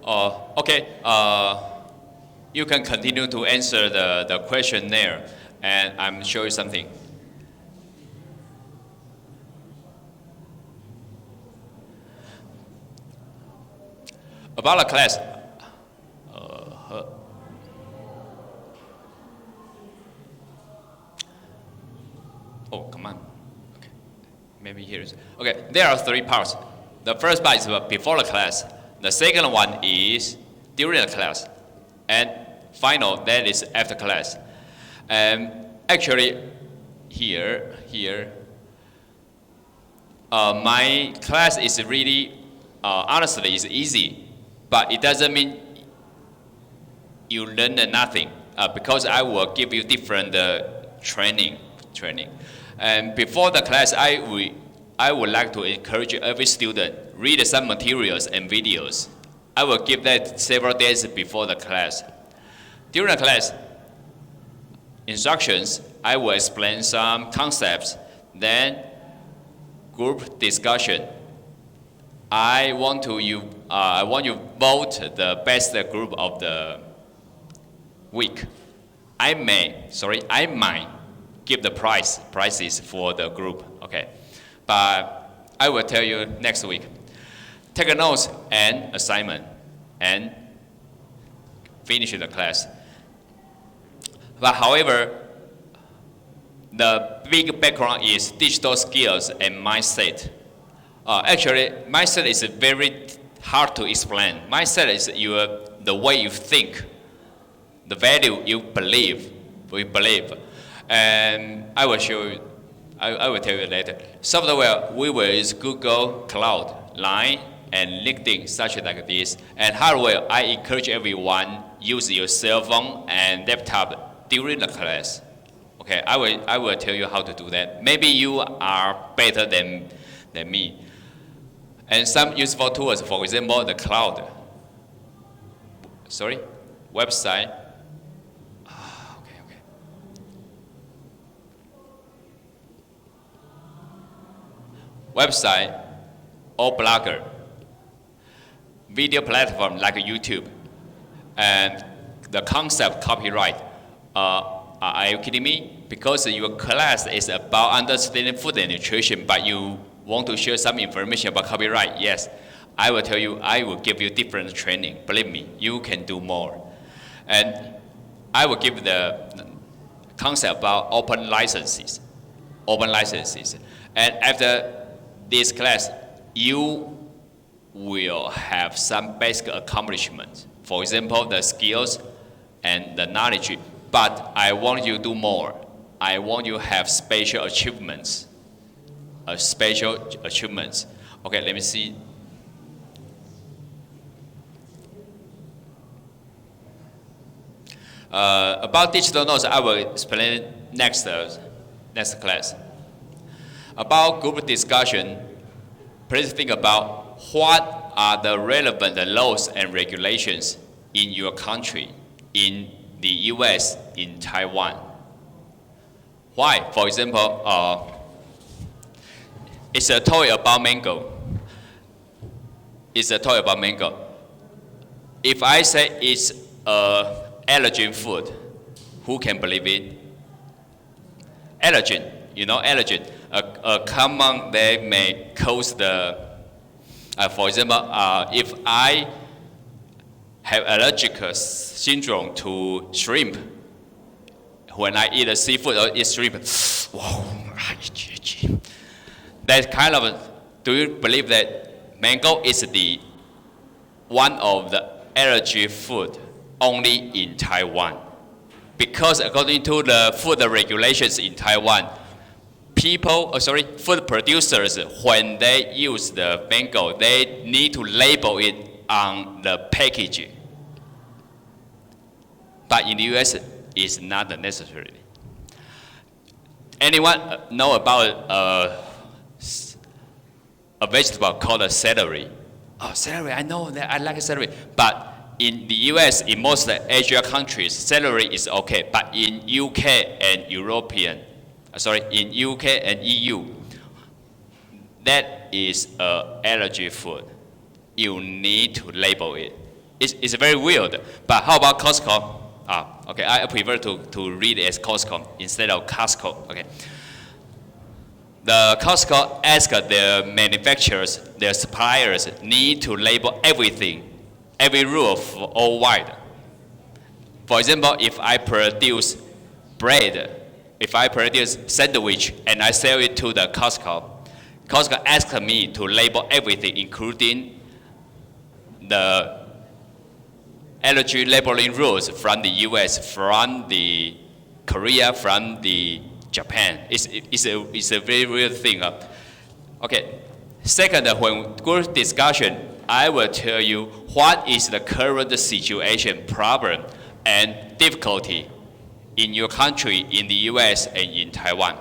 Okay. You can continue to answer the questionnaire, and I'm show you something. About the class. Oh, come on. Okay. Maybe here is. Okay, there are 3 parts. The first part is before the class. The second one is during the class. And final, that is after class. Actually, here, my class is really, honestly, it's easy. But it doesn't mean you learn nothing. Because I will give you different training. And before the class, I would like to encourage every student read some materials and videos. I will give that several days before the class. During the class instructions, I will explain some concepts, then group discussion. I want you vote the best group of the week. I might give the prices for the group, okay? But I will tell you next week. Take a notes and assignment and finish the class. But however, the big background is digital skills and mindset. Actually, mindset is very hard to explain. Mindset is the way you think, the value you believe. And I will show you, I will tell you later. Software, we will use Google Cloud, Line, and LinkedIn, such like this. And hardware, I encourage everyone use your cell phone and laptop during the class. Okay, I will tell you how to do that. Maybe you are better than me. And some useful tools, for example, the cloud. Website. Website or blogger, video platform like YouTube, and the concept copyright. Are you kidding me? Because your class is about understanding food and nutrition, but you want to share some information about copyright. Yes, I will tell you, I will give you different training. Believe me, you can do more. And I will give the concept about open licenses. And after this class, you will have some basic accomplishments. For example, the skills and the knowledge. But I want you to do more. I want you to have special achievements. Okay, let me see. About digital notes, I will explain next class. About group discussion, please think about what are the relevant laws and regulations in your country, in the US, in Taiwan. Why? For example, it's a toy about mango. If I say it's allergen food, who can believe it? Allergen, allergen. A common that may cause for example, if I have allergic syndrome to shrimp, when I eat seafood or eat shrimp, that kind of, do you believe that mango is the one of the allergy food only in Taiwan? Because according to the food regulations in Taiwan, food producers, when they use the mango, they need to label it on the packaging. But in the US, it's not necessary. Anyone know about a vegetable called celery? Oh, celery, I know that, I like celery. But in the US, in most Asia countries, celery is okay. But in UK and in UK and EU, that is allergy food. You need to label it. It's very weird. But how about Costco? Okay, I prefer to read it as Costco instead of Costco. Okay. The Costco asks their manufacturers, their suppliers, need to label everything, every rule all wide. For example, if I produce bread, if I produce sandwich and I sell it to the Costco, Costco asks me to label everything, including the allergy labeling rules from the US, from the Korea, from the Japan. It's a very real thing. Okay. Second, when group discussion, I will tell you what is the current situation, problem, and difficulty in your country, in the US, and in Taiwan.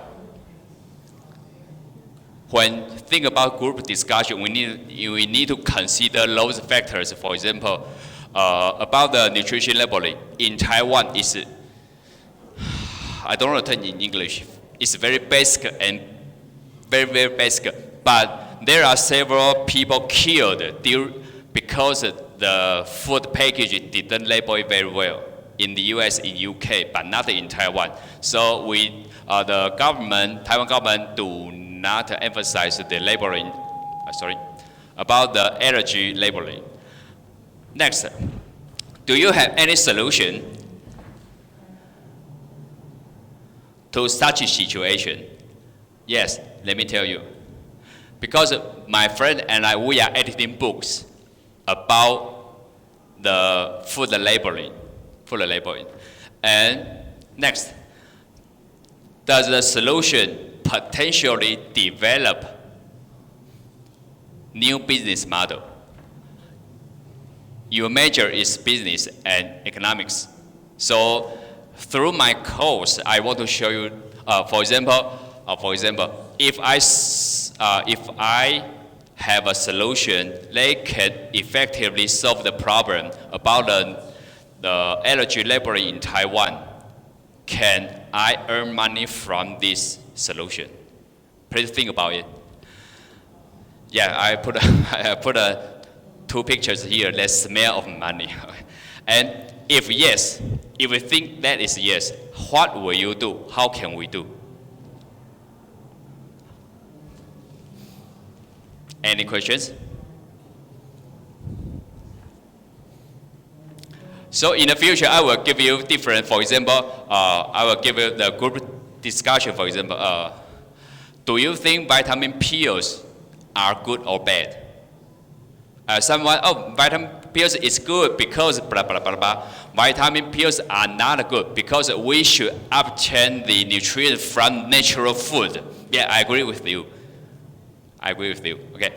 When think about group discussion, we need to consider those factors. For example, about the nutrition labeling in Taiwan is, I don't know the term in English. It's very basic and very basic. But there are several people killed because the food package didn't label it very well in the US, in UK, but not in Taiwan. So the government, Taiwan government, do not emphasize the labeling. About the allergy labeling. Next, do you have any solution to such a situation? Yes, let me tell you. Because my friend and I, we are editing books about the food labeling. And next, does the solution potentially develop new business model? Your major is business and economics. So through my course, I want to show you, for example, if I have a solution that can effectively solve the problem about the allergy labeling in Taiwan, can I earn money from this solution? Please think about it. Yeah, I put two pictures here that smell of money. And if yes, if you think that is yes, what will you do? How can we do? Any questions? So in the future, I will give you different, for example, I will give you the group discussion, for example. Do you think vitamin pills are good or bad? Someone, vitamin pills is good because blah, blah, blah, blah. Vitamin pills are not good because we should obtain the nutrients from natural food. Yeah, I agree with you. Okay.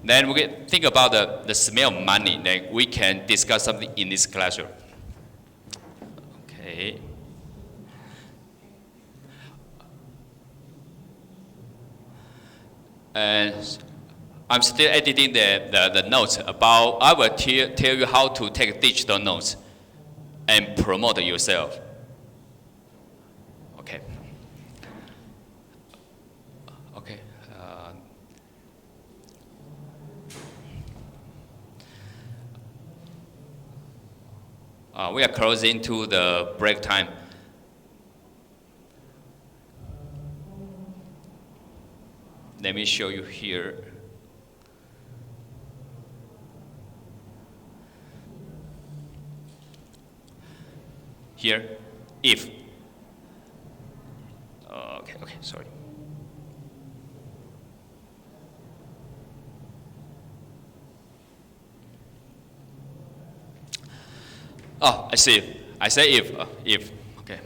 Then we can think about the smell of money. Then we can discuss something in this classroom. Okay. And I'm still editing the notes about, I will tell you how to take digital notes and promote yourself. Okay. Okay. We are closing to the break time. Let me show you here. Here, if. Okay, sorry. Oh, I see. I say if. Okay.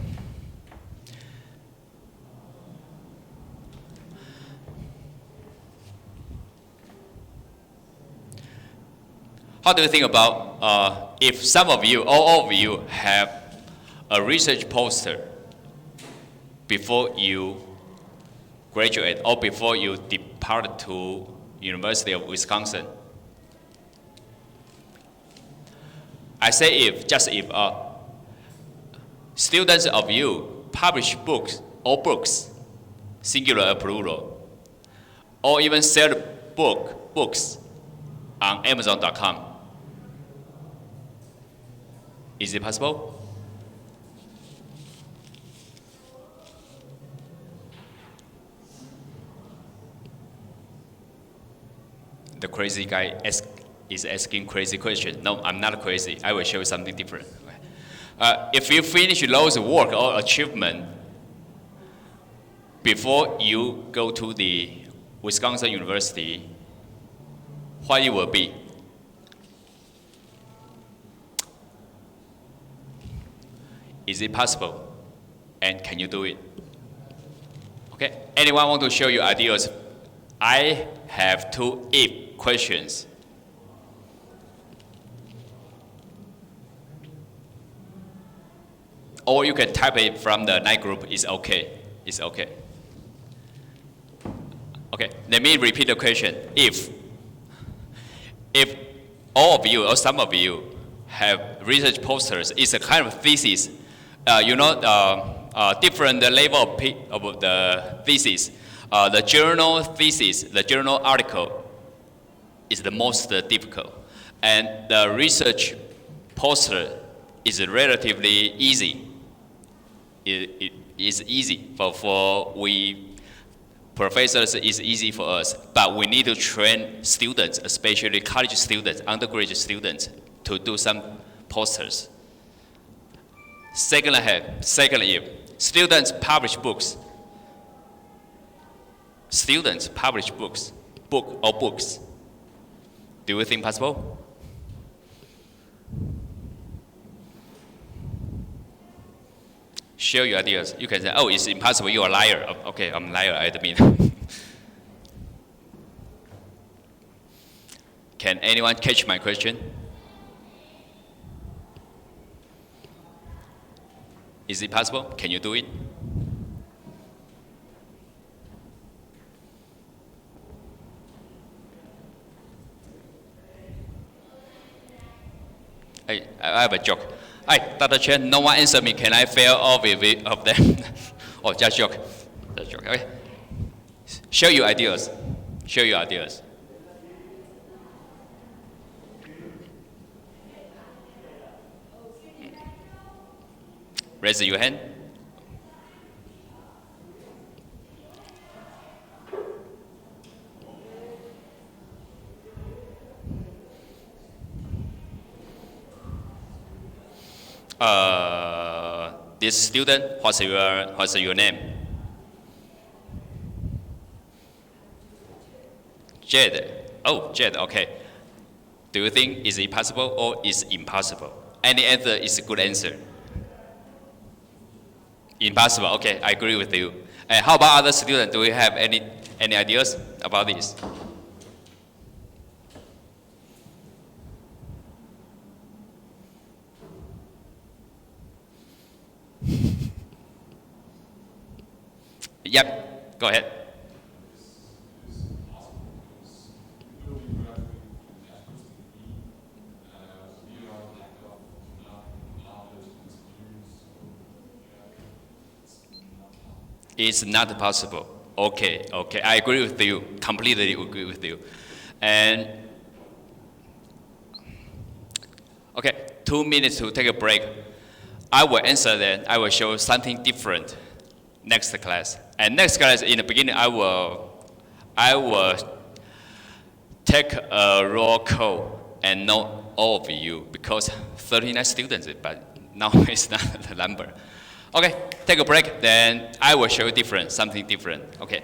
How do you think about if some of you, all of you, have a research poster before you graduate or before you depart to University of Wisconsin? I say if, just if, students of you publish books, all books, singular or plural, or even sell books on Amazon.com. Is it possible? The crazy guy is asking crazy question. No, I'm not crazy. I will show you something different. If you finish those work or achievement before you go to the Wisconsin University, what it will be? Is it possible? And can you do it? Okay, anyone want to show you ideas? I have 2 if questions. Or you can type it from the night group, it's okay, it's okay. Okay, let me repeat the question. If all of you or some of you have research posters, it's a kind of thesis, different level of the thesis. The journal thesis, the journal article is the most difficult. And the research poster is relatively easy. It is easy for we professors, it's easy for us, but we need to train students, especially college students, undergraduate students, to do some posters. Second if students publish books. Students publish books. Do you think possible? Share your ideas. You can say, oh, it's impossible, you're a liar. Okay, I'm a liar, I admit. Can anyone catch my question? Is it possible? Can you do it? I have a joke. Hi, Dr. Chen, no one answered me. Can I fail all of them? Oh, just joke. Just joke. Okay. Share your ideas. Share your ideas. Raise your hand. This student, what's your name? Jed. Oh, Jed, okay. Do you think is it possible or is impossible? Any answer is a good answer. Impossible, okay, I agree with you. And how about other students? Do we have any ideas about this? Yep, go ahead. It's not possible. Okay, I agree with you, completely agree with you. And, okay, 2 minutes to take a break. I will answer then, I will show something different next class. And next class, in the beginning, I will take a roll call and know all of you, because 39 students, but now it's not the number. Okay, take a break, then I will show you something different. Okay.